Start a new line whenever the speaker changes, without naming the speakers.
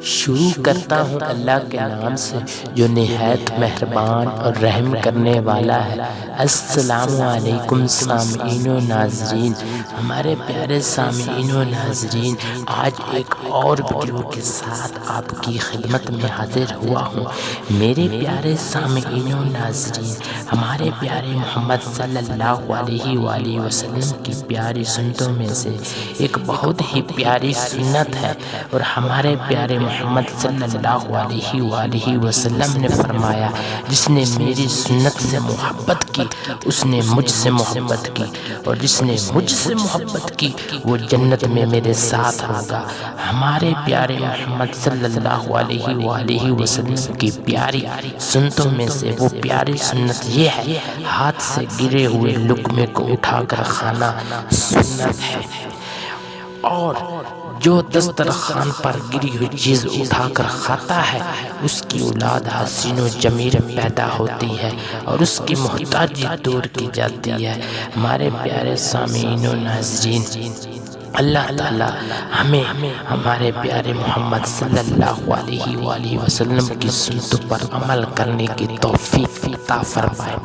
شروع کرتا ہوں اللہ کے نام سے جو نہایت مہربان اور رحم کرنے والا ہے۔ السلام علیکم سامعین و ناظرین، ہمارے پیارے سامعین و ناظرین، آج ایک اور ویڈیو کے ساتھ آپ کی خدمت میں حاضر ہوا ہوں۔ میرے پیارے سامعین و ناظرین، ہمارے پیارے محمد صلی اللہ علیہ وآلہ وسلم کی پیاری سنتوں میں سے ایک بہت ہی پیاری سنت ہے، اور ہمارے پیارے محمد صلی اللہ علیہ وآلہ وسلم نے فرمایا، جس نے میری سنت سے محبت کی اس نے مجھ سے محبت کی، اور جس نے مجھ سے محبت کی وہ جنت میں میرے ساتھ ہوگا۔ ہمارے پیارے محمد صلی اللہ علیہ وآلہ وسلم کی پیاری سنتوں میں سے وہ پیاری سنت یہ ہے، ہاتھ سے گرے ہوئے لقمے کو اٹھا کر کھانا سنت ہے، اور جو دسترخوان پر گری ہوئی چیز اٹھا کر کھاتا ہے اس کی اولاد حسین و جمیل پیدا ہوتی ہے اور اس کی محتاجی دور کی جاتی ہے۔ ہمارے پیارے سامعین و ناظرین، اللہ تعالی ہمیں ہمارے پیارے محمد صلی اللہ علیہ وآلہ وسلم کی سنتوں پر عمل کرنے کی توفیق عطا فرمائے۔